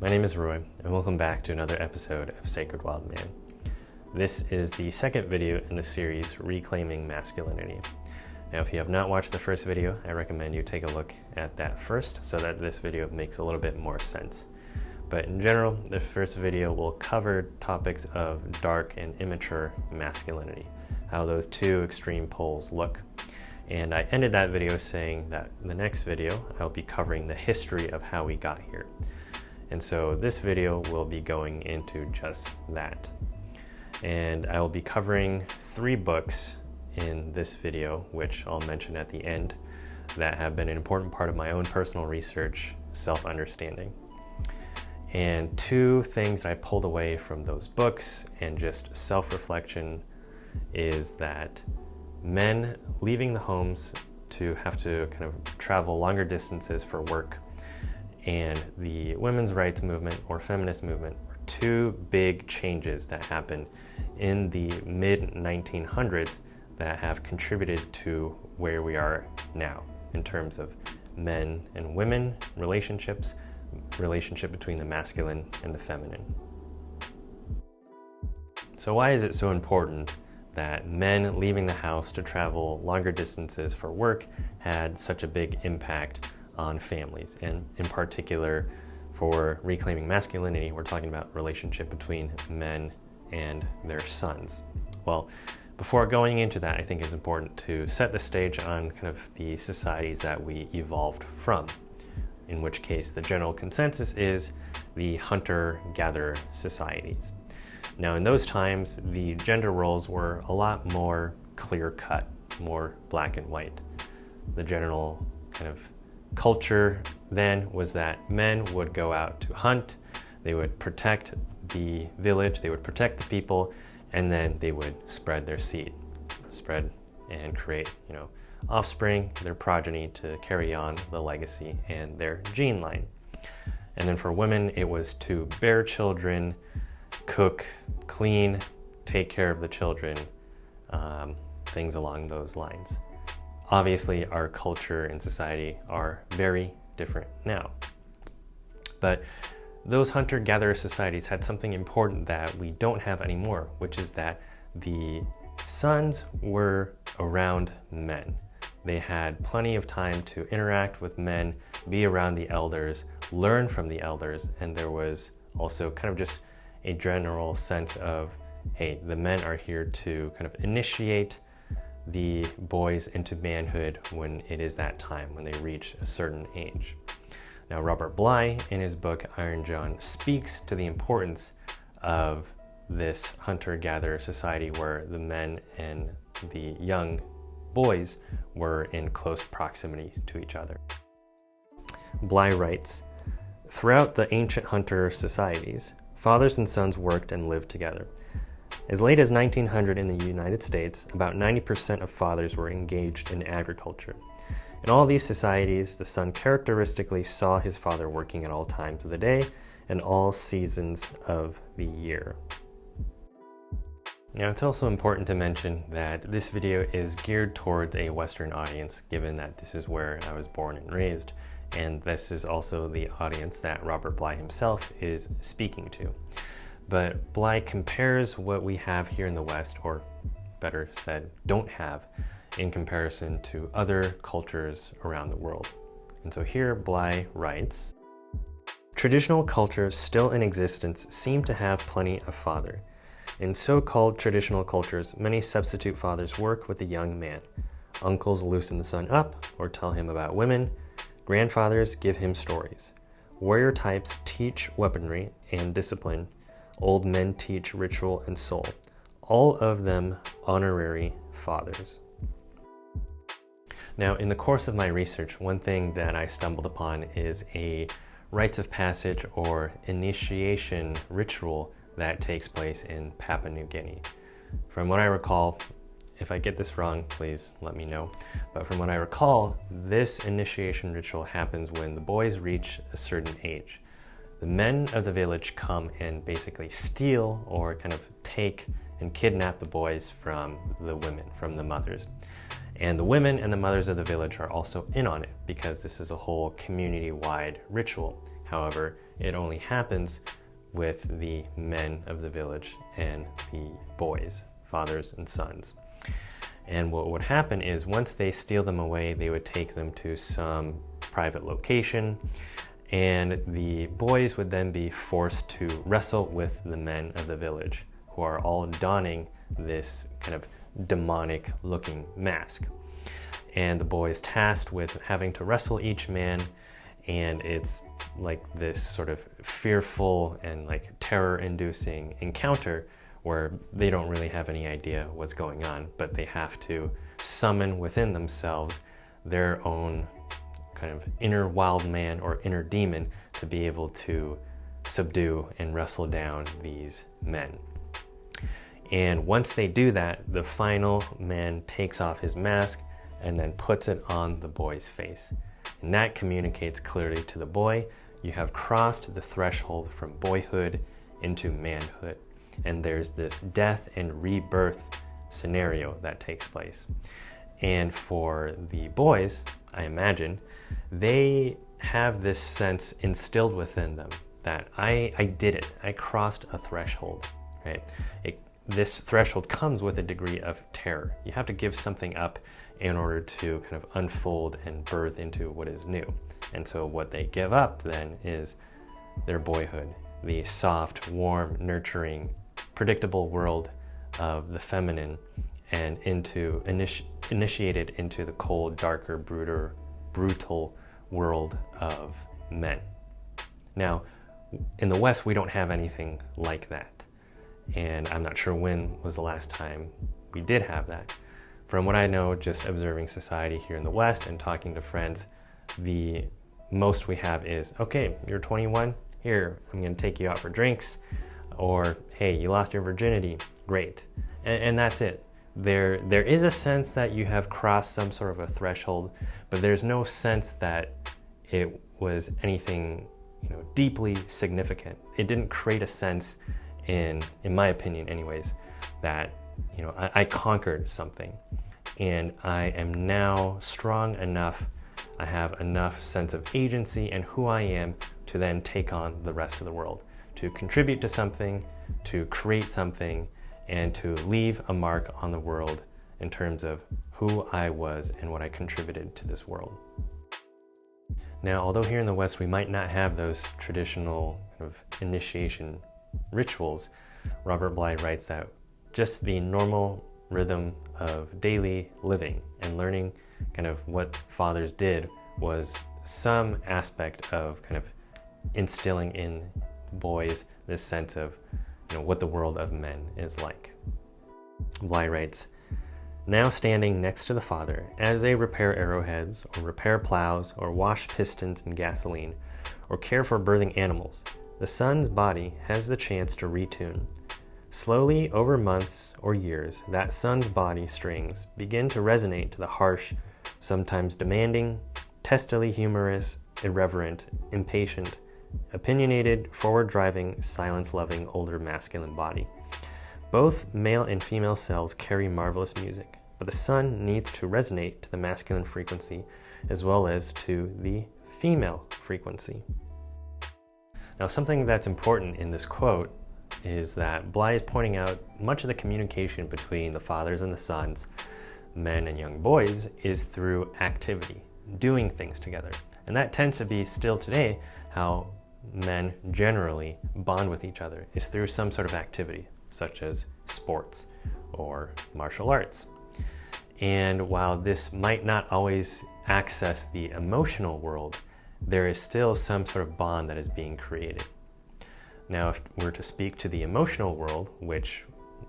My name is Roy, and welcome back to another episode of Sacred Wild Man. This is the second video in the series, Reclaiming Masculinity. Now, if you have not watched the first video, I recommend you take a look at that first so that this video makes a little bit more sense. But in general, the first video will cover topics of dark and immature masculinity, how those two extreme poles look. And I ended that video saying that in the next video, I'll be covering the history of how we got here. And so this video will be going into just that. And I will be covering 3 books in this video, which I'll mention at the end, that have been an important part of my own personal research, self-understanding. And 2 things that I pulled away from those books and just self-reflection is that men leaving the homes to have to kind of travel longer distances for work and the women's rights movement or feminist movement were 2 big changes that happened in the mid-1900s that have contributed to where we are now in terms of men and women relationships, relationship between the masculine and the feminine. So why is it so important that men leaving the house to travel longer distances for work had such a big impact on families? And in particular, for reclaiming masculinity, we're talking about relationship between men and their sons. Well, before going into that, I think it's important to set the stage on kind of the societies that we evolved from, in which case the general consensus is the hunter-gatherer societies. Now, in those times, the gender roles were a lot more clear-cut, more black and white. The general kind of culture then was that men would go out to hunt, they would protect the village, they would protect the people, and then they would spread their seed, spread and create, offspring, their progeny to carry on the legacy and their gene line. And then for women, it was to bear children, cook, clean, take care of the children, things along those lines. Obviously, our culture and society are very different now. But those hunter-gatherer societies had something important that we don't have anymore, which is that the sons were around men. They had plenty of time to interact with men, be around the elders, learn from the elders, and there was also kind of just a general sense of, hey, the men are here to kind of initiate the boys into manhood when it is that time, when they reach a certain age. Now, Robert Bly, in his book Iron John, speaks to the importance of this hunter-gatherer society where the men and the young boys were in close proximity to each other. Bly writes, "Throughout the ancient hunter societies, fathers and sons worked and lived together. As late as 1900 in the United States, about 90% of fathers were engaged in agriculture. In all these societies, the son characteristically saw his father working at all times of the day and all seasons of the year." Now, it's also important to mention that this video is geared towards a Western audience, given that this is where I was born and raised, and this is also the audience that Robert Bly himself is speaking to. But Bly compares what we have here in the West, or better said, don't have, in comparison to other cultures around the world. And so here Bly writes, "Traditional cultures still in existence seem to have plenty of father. In so-called traditional cultures, many substitute fathers work with the young man. Uncles loosen the son up or tell him about women. Grandfathers give him stories. Warrior types teach weaponry and discipline. Old men teach ritual and soul. All of them honorary fathers." Now, in the course of my research, one thing that I stumbled upon is a rites of passage or initiation ritual that takes place in Papua New Guinea. From what I recall, if I get this wrong, please let me know. But from what I recall, this initiation ritual happens when the boys reach a certain age. The men of the village come and basically steal or kind of take and kidnap the boys from the women, from the mothers. And the women and the mothers of the village are also in on it because this is a whole community-wide ritual However, it only happens with the men of the village and the boys, fathers and sons. And what would happen is once they steal them away, they would take them to some private location, and the boys would then be forced to wrestle with the men of the village, who are all donning this kind of demonic looking mask. And the boys tasked with having to wrestle each man, and it's like this sort of fearful and like terror-inducing encounter where they don't really have any idea what's going on, but they have to summon within themselves their own kind of inner wild man or inner demon to be able to subdue and wrestle down these men. And once they do that, the final man takes off his mask and then puts it on the boy's face. And that communicates clearly to the boy, you have crossed the threshold from boyhood into manhood. And there's this death and rebirth scenario that takes place. And for the boys, I imagine, they have this sense instilled within them that I did it, I crossed a threshold, right? This threshold comes with a degree of terror. You have to give something up in order to kind of unfold and birth into what is new. And so what they give up then is their boyhood, the soft, warm, nurturing, predictable world of the feminine, and initiated into the cold, darker, brutal world of men. Now, in the West, we don't have anything like that. And I'm not sure when was the last time we did have that. From what I know, just observing society here in the West and talking to friends, the most we have is, okay, you're 21, here, I'm gonna take you out for drinks, or hey, you lost your virginity, great. And that's it. There is a sense that you have crossed some sort of a threshold, but there's no sense that it was anything, deeply significant. It didn't create a sense in my opinion anyways, that, I conquered something and I am now strong enough, I have enough sense of agency and who I am to then take on the rest of the world, to contribute to something, to create something, and to leave a mark on the world in terms of who I was and what I contributed to this world. Now, although here in the West we might not have those traditional kind of initiation rituals, Robert Bly writes that just the normal rhythm of daily living and learning kind of what fathers did was some aspect of kind of instilling in boys this sense of what the world of men is like. Bly writes, now standing next to the father as they repair arrowheads or repair plows or wash pistons in gasoline or care for birthing animals, the son's body has the chance to retune. Slowly, over months or years, that son's body strings begin to resonate to the harsh, sometimes demanding, testily humorous, irreverent, impatient, opinionated, forward-driving, silence-loving, older masculine body. Both male and female cells carry marvelous music, but the son needs to resonate to the masculine frequency as well as to the female frequency. Now, something that's important in this quote is that Bly is pointing out much of the communication between the fathers and the sons, men and young boys, is through activity, doing things together. And that tends to be still today how men generally bond with each other, is through some sort of activity, such as sports or martial arts. And while this might not always access the emotional world, there is still some sort of bond that is being created. Now, if we're to speak to the emotional world, which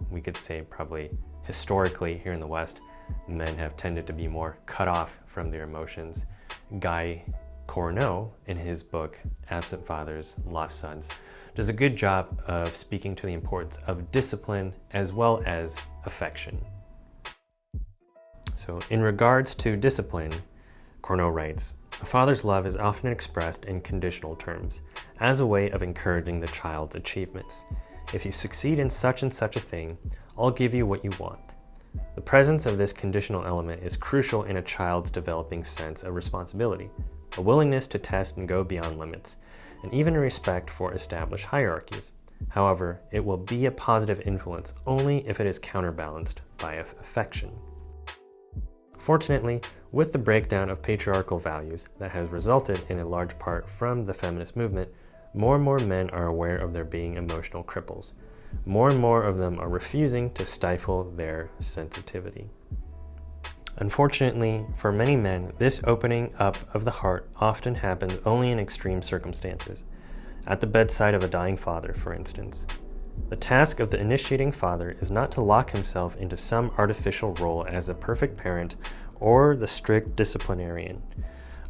we could say probably historically here in the West, men have tended to be more cut off from their emotions. Guy Corneau, in his book, Absent Fathers, Lost Sons, does a good job of speaking to the importance of discipline as well as affection. So in regards to discipline, Corneau writes, a father's love is often expressed in conditional terms, as a way of encouraging the child's achievements. If you succeed in such and such a thing, I'll give you what you want. The presence of this conditional element is crucial in a child's developing sense of responsibility, a willingness to test and go beyond limits, and even respect for established hierarchies. However, it will be a positive influence only if it is counterbalanced by affection. Fortunately, with the breakdown of patriarchal values that has resulted in a large part from the feminist movement, more and more men are aware of their being emotional cripples. More and more of them are refusing to stifle their sensitivity. Unfortunately, for many men, this opening up of the heart often happens only in extreme circumstances. At the bedside of a dying father, for instance. The task of the initiating father is not to lock himself into some artificial role as a perfect parent or the strict disciplinarian.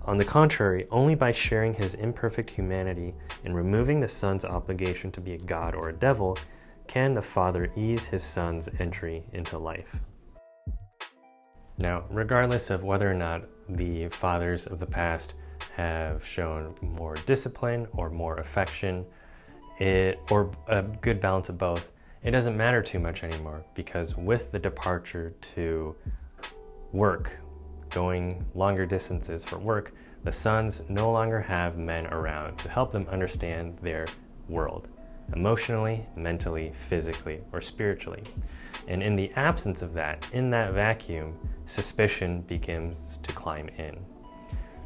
On the contrary, only by sharing his imperfect humanity and removing the son's obligation to be a god or a devil can the father ease his son's entry into life. Now, regardless of whether or not the fathers of the past have shown more discipline or more affection, or a good balance of both, it doesn't matter too much anymore, because with the departure to work, going longer distances for work, the sons no longer have men around to help them understand their world, emotionally, mentally, physically, or spiritually. And in the absence of that, in that vacuum, suspicion begins to climb in.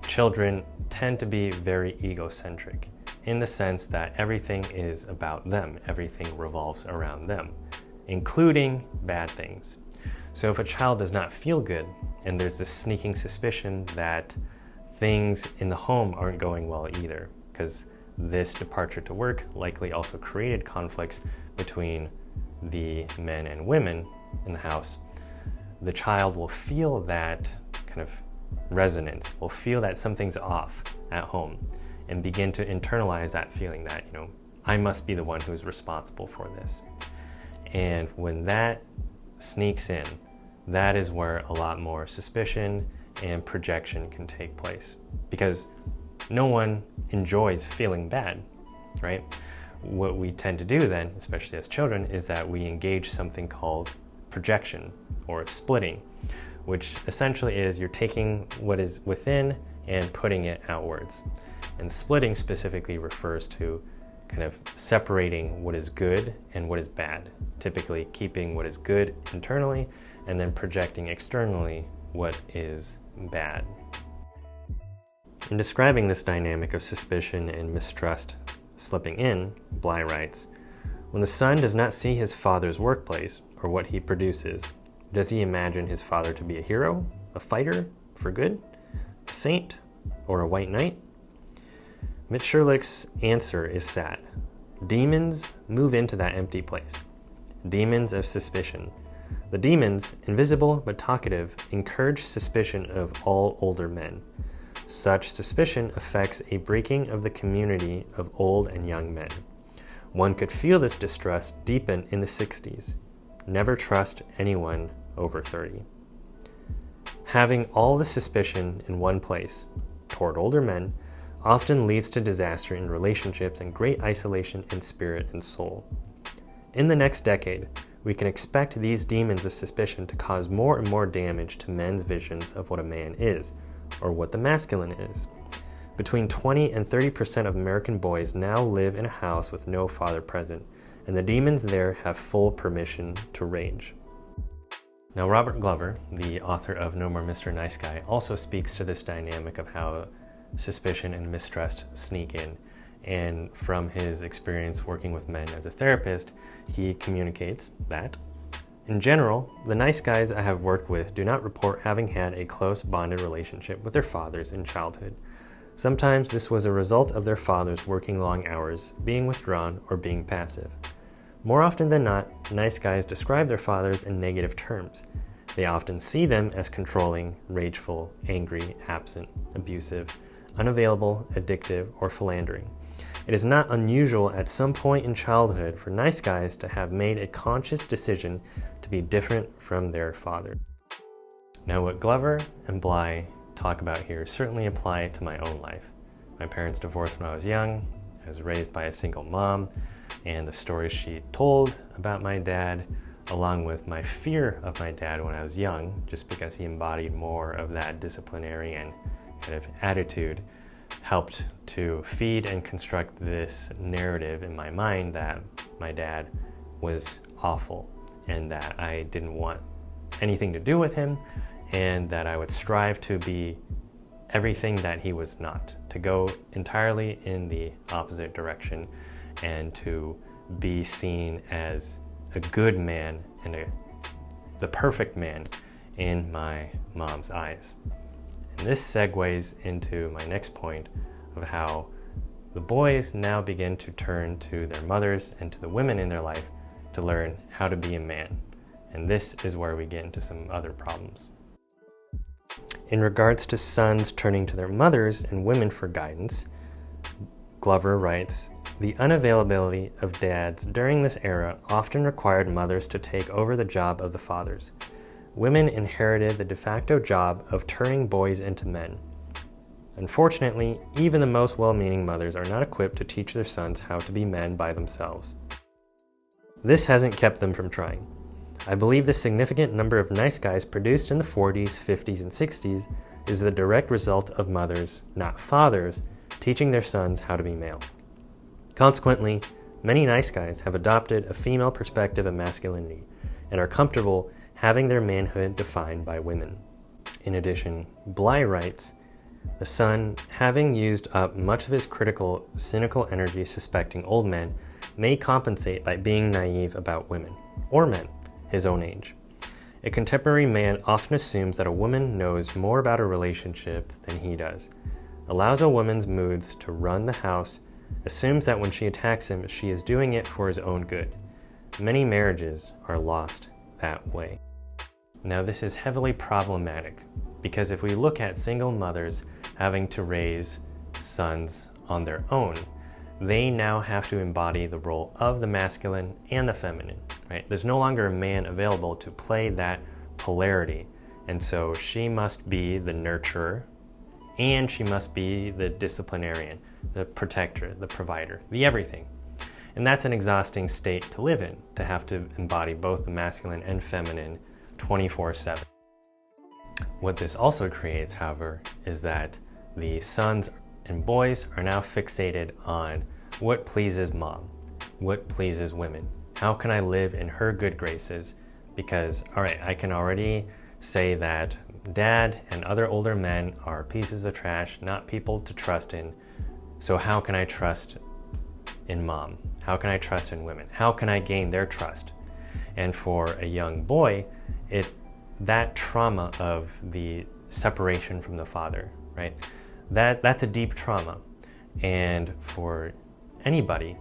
Children tend to be very egocentric in the sense that everything is about them, everything revolves around them, including bad things. So if a child does not feel good, and there's this sneaking suspicion that things in the home aren't going well either, because this departure to work likely also created conflicts between the men and women in the house, the child will feel that kind of resonance, will feel that something's off at home, and begin to internalize that feeling that, I must be the one who's responsible for this. And when that sneaks in, that is where a lot more suspicion and projection can take place, because no one enjoys feeling bad, right? What we tend to do then, especially as children, is that we engage something called projection or splitting, which essentially is you're taking what is within and putting it outwards. And splitting specifically refers to kind of separating what is good and what is bad, typically keeping what is good internally and then projecting externally what is bad. In describing this dynamic of suspicion and mistrust slipping in, Bly writes, "When the son does not see his father's workplace or what he produces, does he imagine his father to be a hero, a fighter for good, a saint, or a white knight?" Mitscherlich's answer is sad. Demons move into that empty place. Demons of suspicion. The demons, invisible but talkative, encourage suspicion of all older men. Such suspicion affects a breaking of the community of old and young men. One could feel this distrust deepen in the 60s. Never trust anyone over 30. Having all the suspicion in one place, toward older men, often leads to disaster in relationships and great isolation in spirit and soul. In the next decade, we can expect these demons of suspicion to cause more and more damage to men's visions of what a man is, or what the masculine is. Between 20 and 30% of American boys now live in a house with no father present, and the demons there have full permission to rage. Now, Robert Glover, the author of No More Mr. Nice Guy, also speaks to this dynamic of how suspicion and mistrust sneak in. And from his experience working with men as a therapist, he communicates that, in general, the nice guys I have worked with do not report having had a close bonded relationship with their fathers in childhood. Sometimes this was a result of their fathers working long hours, being withdrawn, or being passive. More often than not, nice guys describe their fathers in negative terms. They often see them as controlling, rageful, angry, absent, abusive, unavailable, addictive, or philandering. It is not unusual at some point in childhood for nice guys to have made a conscious decision to be different from their father. Now, what Glover and Bly talk about here certainly apply to my own life. My parents divorced when I was young. I was raised by a single mom, and the stories she told about my dad, along with my fear of my dad when I was young, just because he embodied more of that disciplinarian kind of attitude, helped to feed and construct this narrative in my mind that my dad was awful and that I didn't want anything to do with him, and that I would strive to be everything that he was not, to go entirely in the opposite direction and to be seen as a good man and the perfect man in my mom's eyes. And this segues into my next point of how the boys now begin to turn to their mothers and to the women in their life to learn how to be a man. And this is where we get into some other problems. In regards to sons turning to their mothers and women for guidance, Glover writes, "The unavailability of dads during this era often required mothers to take over the job of the fathers. Women inherited the de facto job of turning boys into men. Unfortunately, even the most well-meaning mothers are not equipped to teach their sons how to be men by themselves. This hasn't kept them from trying. I believe the significant number of nice guys produced in the 40s, 50s, and 60s is the direct result of mothers, not fathers, teaching their sons how to be male. Consequently, many nice guys have adopted a female perspective of masculinity and are comfortable having their manhood defined by women." In addition, Bly writes, "The son, having used up much of his critical, cynical energy suspecting old men, may compensate by being naive about women, or men, his own age. A contemporary man often assumes that a woman knows more about a relationship than he does, allows a woman's moods to run the house, assumes that when she attacks him, she is doing it for his own good. Many marriages are lost that way." Now, this is heavily problematic because if we look at single mothers having to raise sons on their own, they now have to embody the role of the masculine and the feminine, right? There's no longer a man available to play that polarity. And so she must be the nurturer and she must be the disciplinarian, the protector, the provider, the everything. And that's an exhausting state to live in, to have to embody both the masculine and feminine 24/7. What this also creates, however, is that the sons and boys are now fixated on what pleases mom, what pleases women. How can I live in her good graces? Because, all right, I can already say that dad and other older men are pieces of trash, not people to trust in. So how can I trust in mom? How can I trust in women? How can I gain their trust? And for a young boy, that trauma of the separation from the father, right? That's a deep trauma. And for anybody,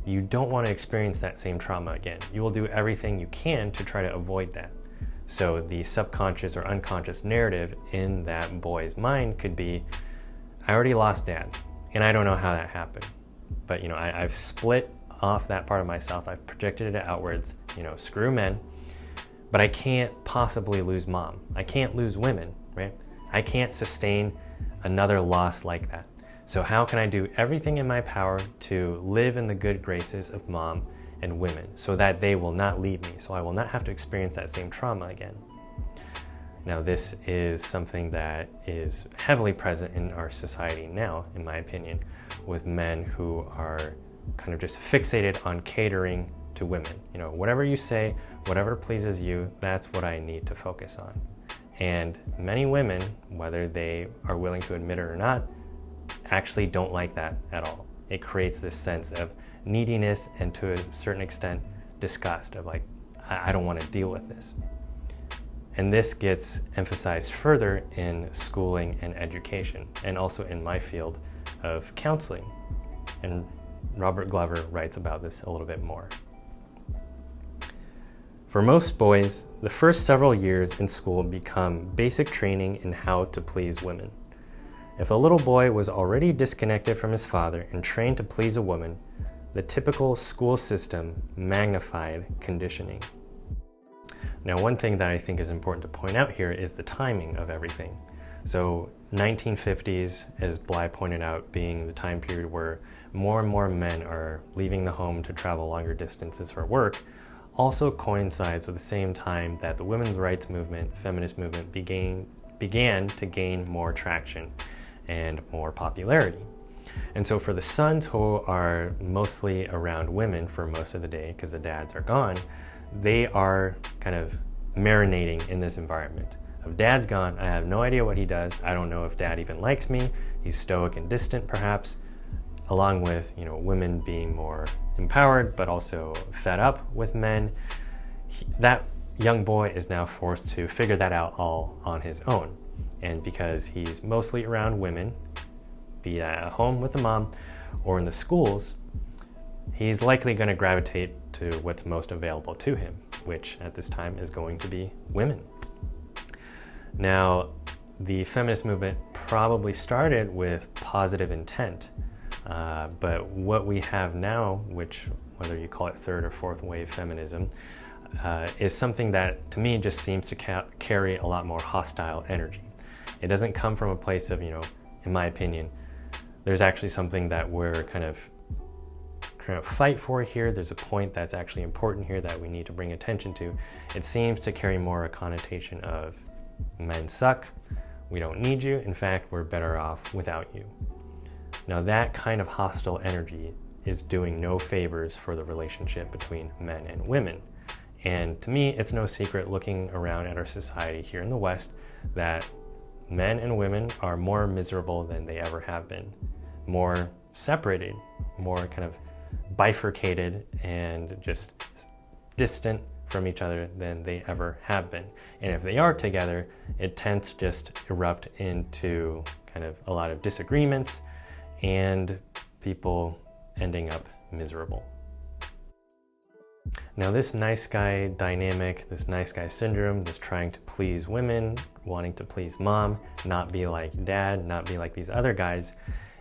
you don't want to experience that same trauma again. You will do everything you can to try to avoid that. So the subconscious or unconscious narrative in that boy's mind could be, I already lost dad, and I don't know how that happened. But I've split off that part of myself. I've projected it outwards, screw men, but I can't possibly lose mom. I can't lose women, right? I can't sustain another loss like that. So how can I do everything in my power to live in the good graces of mom and women so that they will not leave me, so I will not have to experience that same trauma again? Now, this is something that is heavily present in our society now, in my opinion, with men who are kind of just fixated on catering to women. Whatever you say, whatever pleases you, that's what I need to focus on. And many women, whether they are willing to admit it or not, actually don't like that at all. It creates this sense of neediness and, to a certain extent, disgust of I don't want to deal with this. And this gets emphasized further in schooling and education, and also in my field of counseling. And Robert Glover writes about this a little bit more. For most boys, the first several years in school become basic training in how to please women. If a little boy was already disconnected from his father and trained to please a woman, the typical school system magnified conditioning. Now, one thing that I think is important to point out here is the timing of everything. So 1950s, as Bly pointed out, being the time period where more and more men are leaving the home to travel longer distances for work, also coincides with the same time that the women's rights movement, feminist movement, began to gain more traction. and more popularity. And so for the sons who are mostly around women for most of the day because the dads are gone, they are kind of marinating in this environment of dad's gone, I have no idea what he does, I don't know if dad even likes me, he's stoic and distant perhaps, along with, women being more empowered but also fed up with men. That young boy is now forced to figure that out all on his own. And because he's mostly around women, be it at home with the mom or in the schools, he's likely going to gravitate to what's most available to him, which at this time is going to be women. Now, the feminist movement probably started with positive intent, but what we have now, which whether you call it third or fourth wave feminism, is something that to me just seems to carry a lot more hostile energy. It doesn't come from a place of, in my opinion, there's actually something that we're kind of fight for here. There's a point that's actually important here that we need to bring attention to. It seems to carry more a connotation of men suck, we don't need you, in fact, we're better off without you. Now that kind of hostile energy is doing no favors for the relationship between men and women. And to me, it's no secret looking around at our society here in the West that men and women are more miserable than they ever have been, more separated, more kind of bifurcated and just distant from each other than they ever have been. And if they are together, it tends to just erupt into kind of a lot of disagreements and people ending up miserable. Now this nice guy dynamic, this nice guy syndrome, this trying to please women, wanting to please mom, not be like dad, not be like these other guys,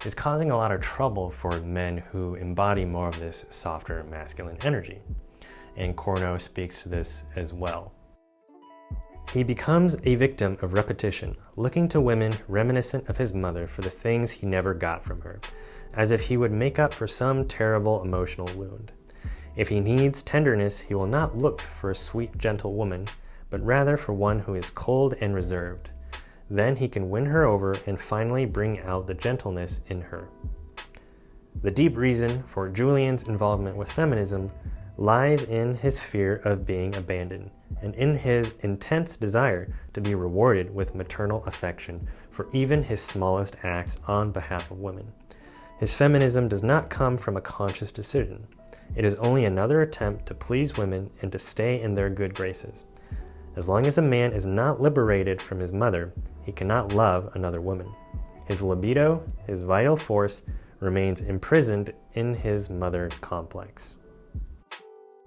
is causing a lot of trouble for men who embody more of this softer masculine energy. And Corno speaks to this as well. He becomes a victim of repetition, looking to women reminiscent of his mother for the things he never got from her, as if he would make up for some terrible emotional wound. If he needs tenderness, he will not look for a sweet, gentle woman, but rather for one who is cold and reserved. Then he can win her over and finally bring out the gentleness in her. The deep reason for Julian's involvement with feminism lies in his fear of being abandoned and in his intense desire to be rewarded with maternal affection for even his smallest acts on behalf of women. His feminism does not come from a conscious decision. It is only another attempt to please women and to stay in their good graces. As long as a man is not liberated from his mother, he cannot love another woman. His libido, his vital force, remains imprisoned in his mother complex.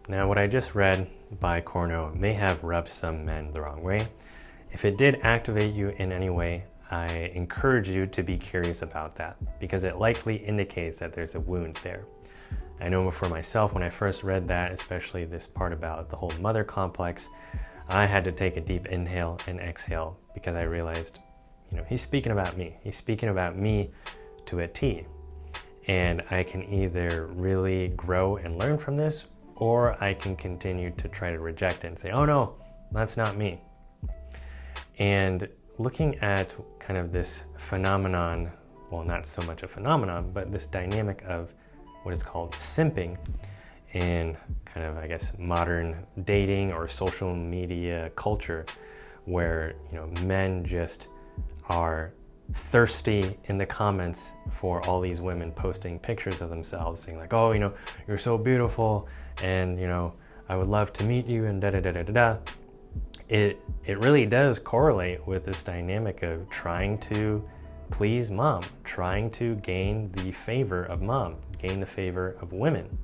Now, what I just read by Corno may have rubbed some men the wrong way. If it did activate you in any way, I encourage you to be curious about that, because it likely indicates that there's a wound there. I know for myself, when I first read that, especially this part about the whole mother complex, I had to take a deep inhale and exhale because I realized, he's speaking about me. He's speaking about me to a T. And I can either really grow and learn from this, or I can continue to try to reject it and say, oh no, that's not me. And looking at kind of this phenomenon, well, not so much a phenomenon, but this dynamic of what is called simping in kind of, I guess, modern dating or social media culture, where, men just are thirsty in the comments for all these women posting pictures of themselves saying like, oh, you're so beautiful, and I would love to meet you, and da-da-da-da-da. It really does correlate with this dynamic of trying to please mom, trying to gain the favor of mom, gain the favor of women.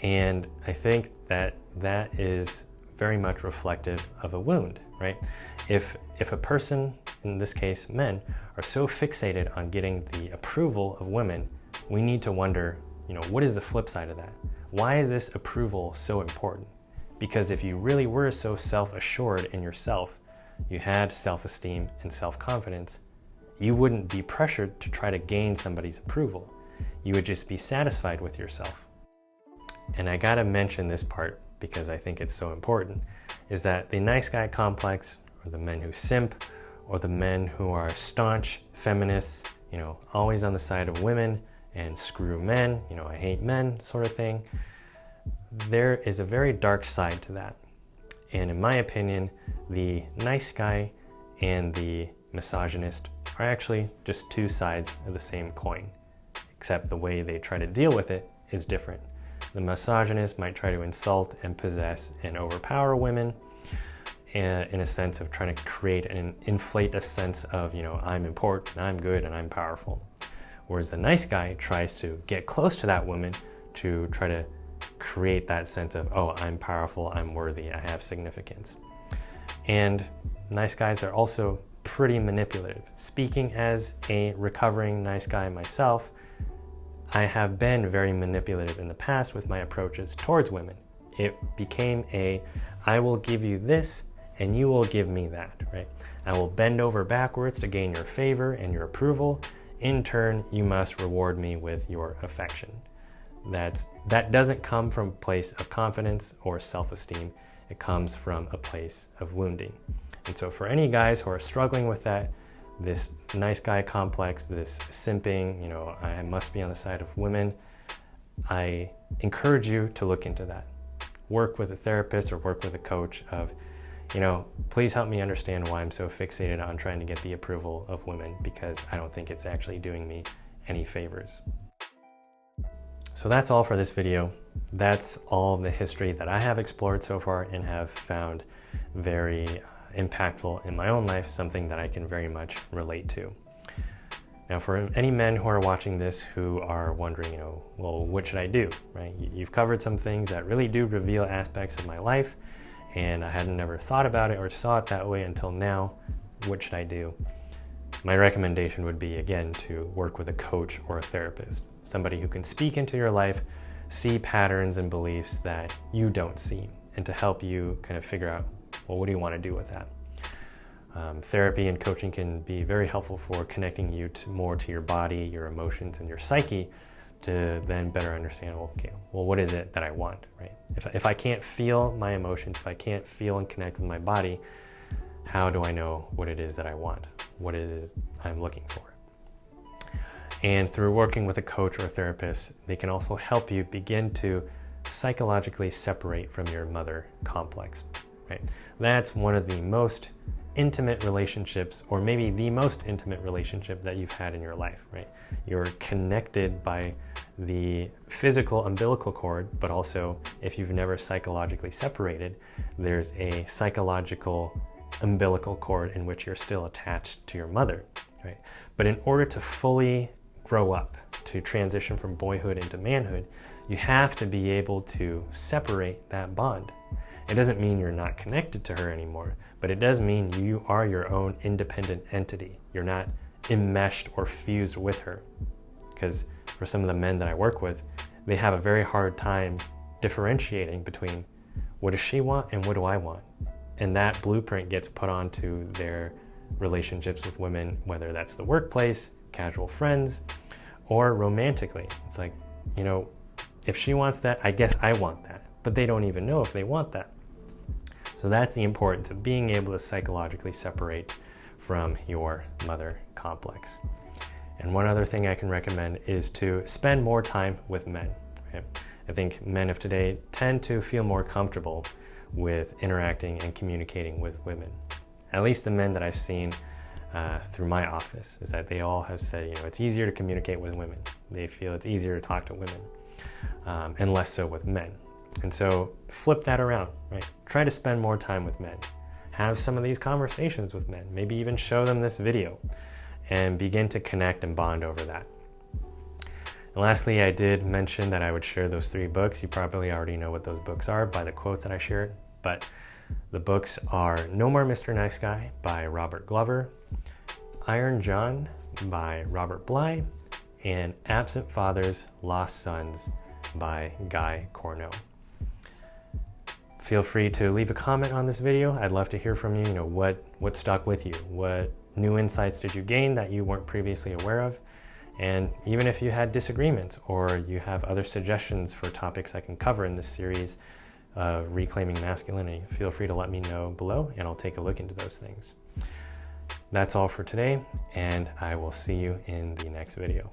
And I think that that is very much reflective of a wound, right? If a person, in this case men, are so fixated on getting the approval of women, we need to wonder, what is the flip side of that? Why is this approval so important? Because if you really were so self-assured in yourself, you had self-esteem and self-confidence, you wouldn't be pressured to try to gain somebody's approval. You would just be satisfied with yourself. And I gotta mention this part because I think it's so important, is that the nice guy complex, or the men who simp, or the men who are staunch feminists, always on the side of women and screw men, I hate men sort of thing. There is a very dark side to that. And in my opinion, the nice guy and the misogynist are actually just two sides of the same coin, except the way they try to deal with it is different. The misogynist might try to insult and possess and overpower women in a sense of trying to create and inflate a sense of, I'm important, I'm good, and I'm powerful. Whereas the nice guy tries to get close to that woman to try to create that sense of, oh, I'm powerful, I'm worthy, I have significance. And nice guys are also pretty manipulative. Speaking as a recovering nice guy myself, I have been very manipulative in the past with my approaches towards women. It became I will give you this and you will give me that, right? I will bend over backwards to gain your favor and your approval. In turn, you must reward me with your affection. That doesn't come from a place of confidence or self-esteem. It comes from a place of wounding. And so for any guys who are struggling with that, this nice guy complex, this simping, I must be on the side of women, I encourage you to look into that. Work with a therapist or work with a coach of, please help me understand why I'm so fixated on trying to get the approval of women, because I don't think it's actually doing me any favors. So that's all for this video. That's all the history that I have explored so far and have found very impactful in my own life, something that I can very much relate to. Now, for any men who are watching this who are wondering, well, what should I do, right? You've covered some things that really do reveal aspects of my life, and I hadn't never thought about it or saw it that way until now. What should I do? My recommendation would be, again, to work with a coach or a therapist, somebody who can speak into your life, see patterns and beliefs that you don't see, and to help you kind of figure out, well, what do you want to do with that? Therapy and coaching can be very helpful for connecting you more to your body, your emotions, and your psyche to then better understand, well, what is it that I want, right? If I can't feel my emotions, if I can't feel and connect with my body, how do I know what it is that I want? What it is I'm looking for? And through working with a coach or a therapist, they can also help you begin to psychologically separate from your mother complex, right? That's one of the most intimate relationships, or maybe the most intimate relationship that you've had in your life, right? You're connected by the physical umbilical cord, but also if you've never psychologically separated, there's a psychological umbilical cord in which you're still attached to your mother, right? But in order to fully grow up, to transition from boyhood into manhood, you have to be able to separate that bond. It doesn't mean you're not connected to her anymore, but it does mean you are your own independent entity. You're not enmeshed or fused with her. Because for some of the men that I work with, they have a very hard time differentiating between what does she want and what do I want? And that blueprint gets put onto their relationships with women, whether that's the workplace, casual friends, or romantically. It's like, if she wants that, I guess I want that. But they don't even know if they want that. So that's the importance of being able to psychologically separate from your mother complex. And one other thing I can recommend is to spend more time with men. Okay? I think men of today tend to feel more comfortable with interacting and communicating with women. At least the men that I've seen through my office is that they all have said, it's easier to communicate with women. They feel it's easier to talk to women and less so with men. And so flip that around, right? Try to spend more time with men. Have some of these conversations with men. Maybe even show them this video and begin to connect and bond over that. And lastly, I did mention that I would share those 3 books. You probably already know what those books are by the quotes that I shared, but the books are No More Mr. Nice Guy by Robert Glover, Iron John by Robert Bly, and Absent Fathers, Lost Sons by Guy Corneau. Feel free to leave a comment on this video. I'd love to hear from you. What stuck with you? What new insights did you gain that you weren't previously aware of? And even if you had disagreements or you have other suggestions for topics I can cover in this series of Reclaiming Masculinity, feel free to let me know below and I'll take a look into those things. That's all for today, and I will see you in the next video.